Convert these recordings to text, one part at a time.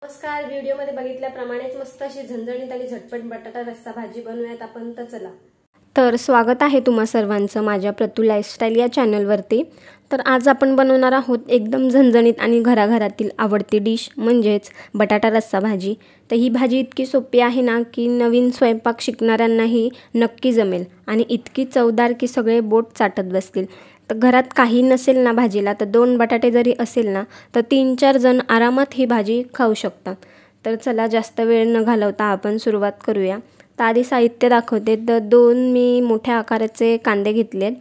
नमस्कार. व्हिडिओमध्ये बघितल्याप्रमाणेच मस्त अशी झणझणीत आणि झटपट बटाटा रस्सा भाजी बनवूयात आपण. तर चला. तर स्वागत आहे तुम्हा सर्वांचं माझ्या प्रतू लाईफस्टाईल या चॅनलवरती. तर आज आपण बनवणार आहोत एकदम झणझणीत आणि घराघरातील आवडती डिश म्हणजेच बटाटा रस्सा भाजी. तर ही भाजी इतकी सोपी आहे ना की नवीन स्वयंपाक शिकणाऱ्यांनाही नक्की जमेल आणि इतकी चवदार की सगळे बोट चाटत बसतील. तर घरात काही नसेल ना भाजीला तर 2 बटाटे जरी असेल ना तर 3-4 जण आरामात ही भाजी खाऊ शकतात. तर चला जास्त वेळ न घालवता आपण सुरुवात करूया. तर आधी साहित्य दाखवते. तर 2 मी मोठ्या आकाराचे कांदे घेतलेत,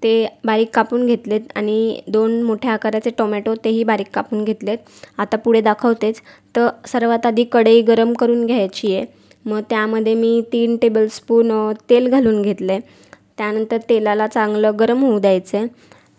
ते बारीक कापून घेतलेत आणि 2 मोठ्या आकाराचे टोमॅटो तेही बारीक कापून घेतलेत. आता पुढे दाखवतेच. तर सर्वात आधी कढई गरम करून घ्यायची आहे. मग त्यामध्ये मी 3 टेबलस्पून तेल घालून घेतले. त्यानंतर तेलाला चांगलं गरम होऊ द्यायचं आहे.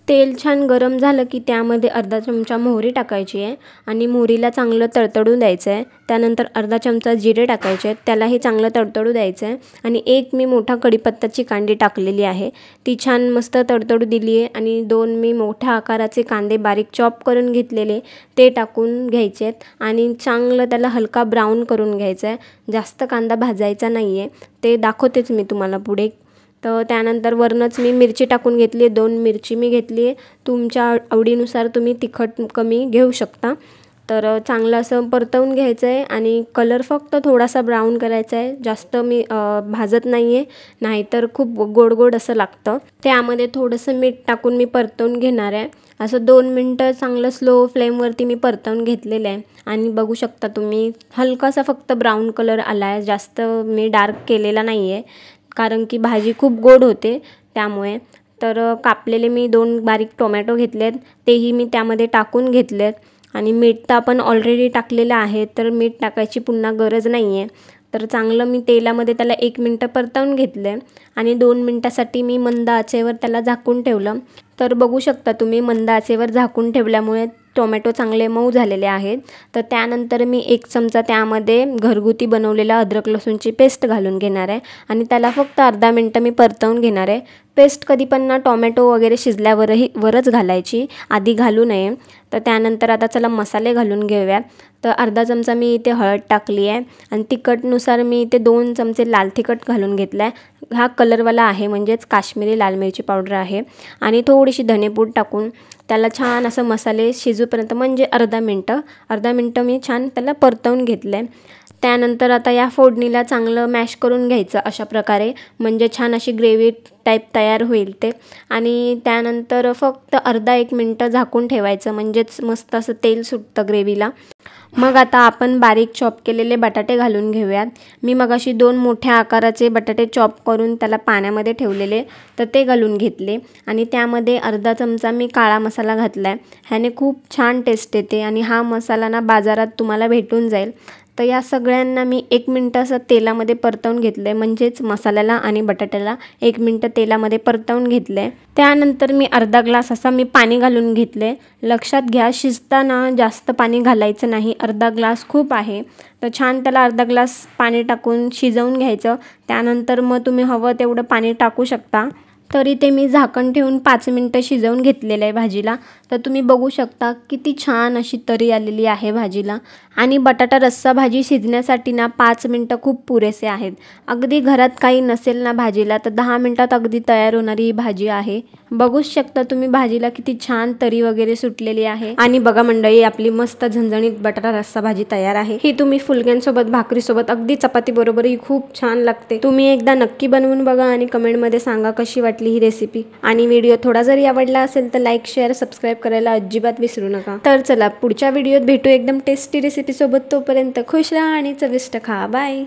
तेल छान गरम झालं की त्यामध्ये अर्धा चमचा मोहरी टाकायची आहे आणि मोहरीला चांगलं तडतडू द्यायचं आहे. त्यानंतर अर्धा चमचा जिरे टाकायचे आहेत, त्यालाही चांगलं तडतडू द्यायचं आहे. आणि एक मी मोठा कढीपत्त्याची कांडी टाकलेली आहे, ती छान मस्त तडतडू दिली आहे. आणि 2 मी मोठ्या आकाराचे कांदे बारीक चॉप करून घेतलेले ते टाकून घ्यायचे आहेत आणि चांगलं त्याला हलका ब्राऊन करून घ्यायचं आहे. जास्त कांदा भाजायचा नाही आहे, ते दाखवतेच मी तुम्हाला पुढे. तर त्यानंतर वरनंच मी मिरची टाकून घेतली आहे. 2 मिरची मी घेतली आहे. तुमच्या आवडीनुसार तुम्ही तिखट कमी घेऊ शकता. तर चांगलं असं परतवून घ्यायचं आहे आणि कलर फक्त थोडासा ब्राऊन करायचा आहे, जास्त मी भाजत नाही आहे, नाहीतर खूप गोड गोड असं लागतं. त्यामध्ये थोडंसं मीठ टाकून मी परतवून घेणार आहे. असं 2 मिनटं चांगलं स्लो फ्लेमवरती मी परतवून घेतलेलं आहे. आणि बघू शकता तुम्ही हलकासा फक्त ब्राऊन कलर आला आहे, जास्त मी डार्क केलेला नाही आहे कारण की भाजी खूप गोड होते त्यामुळे. तर कापलेले मी 2 बारीक टोमॅटो घेतलेत, तेही मी त्यामध्ये टाकून घेतलेत. आणि मीठ तर आपण ऑलरेडी टाकलेलं आहे, तर मीठ टाकायची पुन्हा गरज नाही आहे. तर चांगलं मी तेलामध्ये त्याला 1 मिनटं परतवून घेतलं आहे आणि 2 मिनटासाठी मी मंद आचेवर त्याला झाकून ठेवलं. तर बघू शकता तुम्ही मंद आचेवर झाकून ठेवल्यामुळे टोमॅटो चांगले मऊ झालेले आहेत. तर त्यानंतर मी 1 चमचा त्यामध्ये घरगुती बनवलेला अद्रक लसूणची पेस्ट घालून घेणार आहे आणि त्याला फक्त अर्धा मिनटं मी परतवून घेणार आहे. पेस्ट कधी पण ना टोमॅटो वगैरे शिजल्यावरच घालायची, आधी घालू नये. तर त्यानंतर आता चला मसाले घालून घेऊयात. तर अर्धा चमचा मी इथे हळद टाकली आहे आणि तिखटनुसार मी इथे 2 चमचे लाल तिखट घालून घेतला आहे. हा कलरवाला आहे म्हणजेच काश्मीरी लाल मिरची पावडर आहे. आणि थोडीशी धनेपूड टाकून त्याला छान असं मसाले शिजूपर्यंत म्हणजे अर्धा मिनटं मी छान त्याला परतवून घेतलं आहे. त्यानंतर आता या फोडणीला चांगलं मॅश करून घ्यायचं अशा प्रकारे, म्हणजे छान अशी ग्रेव्ही टाईप तयार होईल ते. आणि त्यानंतर फक्त अर्धा 1 मिनटं झाकून ठेवायचं, म्हणजेच मस्त असं तेल सुटतं ग्रेव्हीला. मग आता आपण बारीक चॉप केलेले बटाटे घालून घेऊयात. मी मगाशी 2 मोठ्या आकाराचे बटाटे चॉप करून त्याला पाण्यामध्ये ठेवलेले, तर ते घालून घेतले. आणि त्यामध्ये अर्धा चमचा मी काळा मसाला घातला आहे. ह्याने खूप छान टेस्ट येते आणि हा मसाला ना बाजारात तुम्हाला भेटून जाईल. तर या सगळ्यांना मी 1 मिनटं असं तेलामध्ये परतवून घेतलं आहे, म्हणजेच मसाल्याला आणि बटाट्याला 1 मिनटं तेलामध्ये परतवून घेतलं आहे. त्यानंतर मी अर्धा ग्लास असा मी पाणी घालून घेतलं आहे. लक्षात घ्या शिजताना जास्त पाणी घालायचं नाही, अर्धा ग्लास खूप आहे. तर छान त्याला अर्धा ग्लास पाणी टाकून शिजवून घ्यायचं. त्यानंतर मग तुम्ही हवं तेवढं पाणी टाकू शकता. तर इथे मी झाकण ठेवून 5 मिनटं शिजवून घेतलेलं आहे भाजीला. तर तुम्ही बघू शकता किती छान अशी तरी आलेली आहे भाजीला. आणि बटाटा रस्सा भाजी शिजण्यासाठी ना 5 मिनटं खूप पुरेसे आहेत. अगदी घरात काही नसेल ना भाजीला तर 10 मिनटात अगदी तयार होणारी ही भाजी आहे. बघूच शकता तुम्ही भाजीला किती छान तरी वगैरे सुटलेली आहे. आणि बघा मंडळी, आपली मस्त झणझणीत बटाटा रस्सा भाजी तयार आहे. ही तुम्ही फुलक्यांसोबत, भाकरीसोबत, अगदी चपाती बरोबरही खूप छान लागते. तुम्ही एकदा नक्की बनवून बघा आणि कमेंटमध्ये सांगा कशी वाटली ही रेसिपी. आणि व्हिडिओ थोडा जरी आवडला असेल तर लाईक, शेअर, सबस्क्राईब करायला अजिबात विसरू नका. तर चला पुढच्या व्हिडिओत भेटू एकदम टेस्टी रेसिपी सोबत. तोपर्यंत खुश राहा आणि चविष्ट खा. बाय.